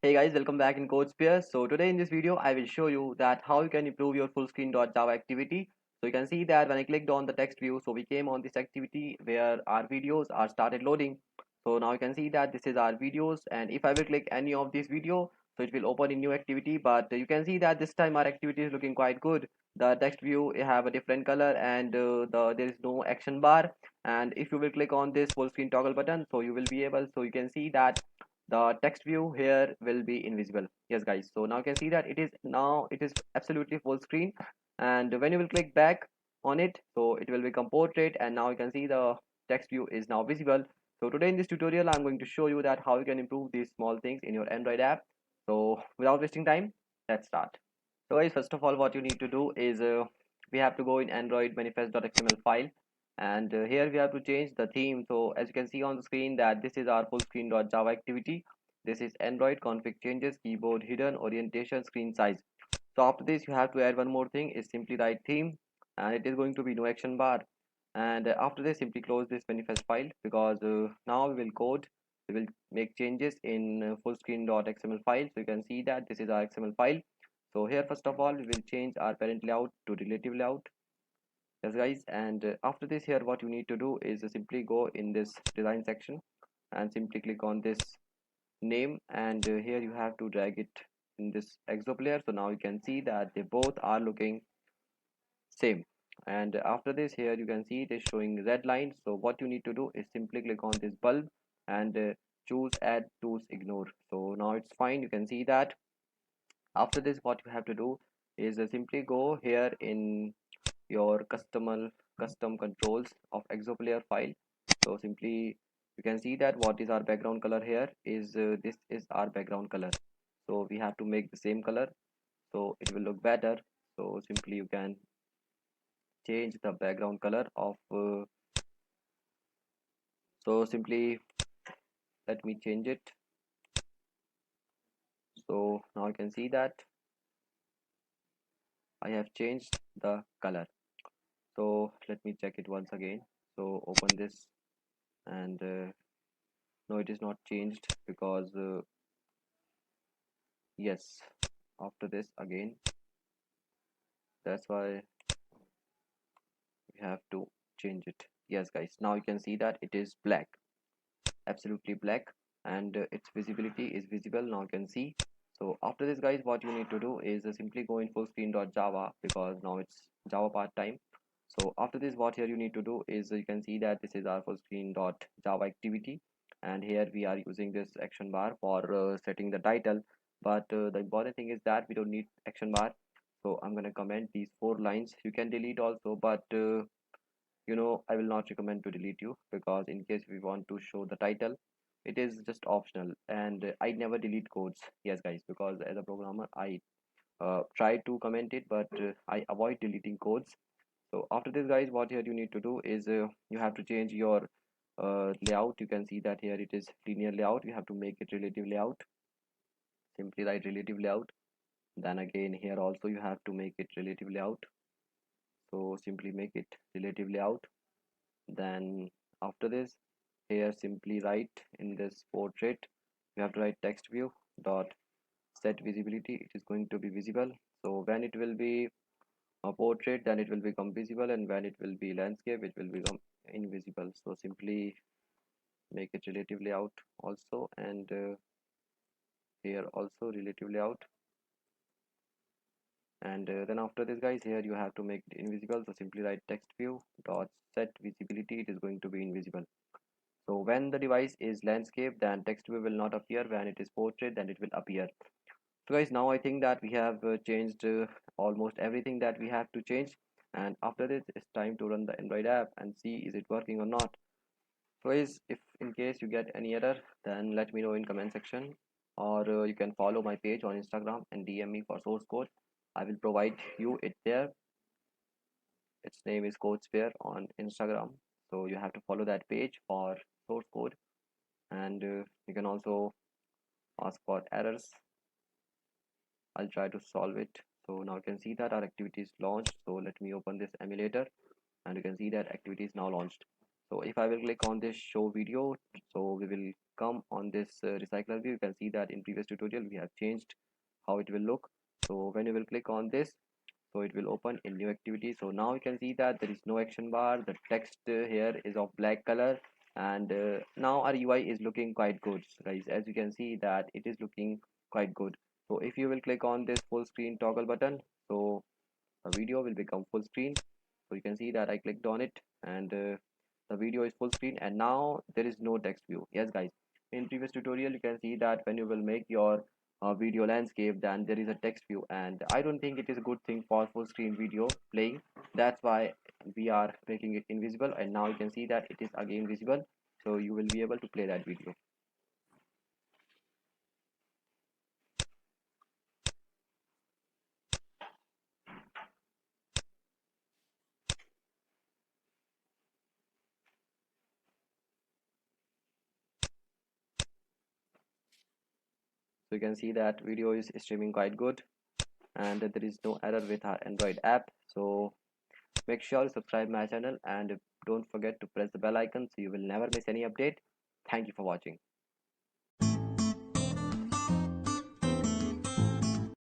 Hey guys, welcome back in CodeSphere. So today in this video, I will show you that how you can improve your full screen.java activity. So you can see that when I clicked on the text view, so we came on this activity where our videos are started loading. So now you can see that this is our videos, and if I will click any of this video, so it will open a new activity. But you can see that this time our activity is looking quite good. The text view have a different color, and there is no action bar. And if you will click on this full screen toggle button, so you will be able. So you can see that the text view here will be invisible. Yes guys, so now you can see that it is absolutely full screen, and when you will click back on it, so it will become portrait, and now you can see the text view is now visible. So today in this tutorial I'm going to show you that how you can improve these small things in your Android app. So without wasting time, let's start. So guys, first of all, what you need to do is we have to go in Android manifest.xml file, and here we have to change the theme. So as you can see on the screen that this is our full screen.java activity. This is Android config changes, keyboard hidden, orientation, screen size. So after this you have to add one more thing, is simply write theme, and it is going to be no action bar. And after this, simply close this manifest file, because now we will code, we will make changes in full screen.xml file. So you can see that this is our XML file. So here first of all we will change our parent layout to relative layout. Yes guys, and after this, here what you need to do is simply go in this design section and simply click on this name, and here you have to drag it in this exo player. So now you can see that they both are looking same. And after this, here you can see it is showing red line. So what you need to do is simply click on this bulb and choose add tools ignore. So now it's fine, you can see that. After this, what you have to do is simply go here in your custom controls of exoplayer file. So simply you can see that what is our background color here is this is our background color. So we have to make the same color so it will look better. So simply you can change the background color of so simply let me change it. So now you can see that I have changed the color. So let me check it once again. So open this, and no, it is not changed, because yes, after this again, that's why we have to change it. Yes guys, now you can see that it is black, absolutely black, and its visibility is visible, now you can see. So after this guys, what you need to do is simply go in full screen.java, because now it's Java part time. So after this, what here you need to do is you can see that this is our full screen.java activity, and here we are using this action bar for setting the title. But the important thing is that we don't need action bar. So I'm going to comment these 4 lines. You can delete also, but I will not recommend to delete you, because in case we want to show the title, it is just optional. And I never delete codes. Yes guys, because as a programmer I try to comment it, but I avoid deleting codes. So after this guys, what here you need to do is you have to change your layout. You can see that here it is linear layout, you have to make it relative layout. Simply write relative layout. Then again, here also you have to make it relative layout. So simply make it relative layout. Then after this, here simply write in this portrait, you have to write text view dot set visibility. It is going to be visible. So when it will be a portrait, then it will become visible, and when it will be landscape, it will become invisible. So simply make it relative layout also, and here also relative layout. And then after this guys, here you have to make it invisible. So simply write text view dot set visibility. It is going to be invisible. So when the device is landscape, then text view will not appear. When it is portrait, then it will appear. So guys, now I think that we have changed almost everything that we have to change, and after this it's time to run the Android app and see is it working or not. So guys, if in case you get any error, then let me know in comment section, or you can follow my page on Instagram and DM me for source code. I will provide you it there. Its name is CodeSphere on Instagram, so you have to follow that page for source code. And you can also ask for errors. I'll try to solve it. So now you can see that our activity is launched. So let me open this emulator, and you can see that activity is now launched. So if I will click on this show video, so we will come on this recycler view. You can see that in previous tutorial we have changed how it will look. So when you will click on this, so it will open in new activity. So now you can see that there is no action bar, the text here is of black color, and now our UI is looking quite good, guys. As you can see that it is looking quite good. So if you will click on this full screen toggle button, so the video will become full screen. So you can see that I clicked on it, and the video is full screen, and now there is no text view. Yes guys, in previous tutorial you can see that when you will make your video landscape, then there is a text view, and I don't think it is a good thing for full screen video playing. That's why we are making it invisible, and now you can see that it is again visible, so you will be able to play that video. So you can see that video is streaming quite good, and there is no error with our Android app. So make sure to subscribe my channel, and don't forget to press the bell icon so you will never miss any update. Thank you for watching.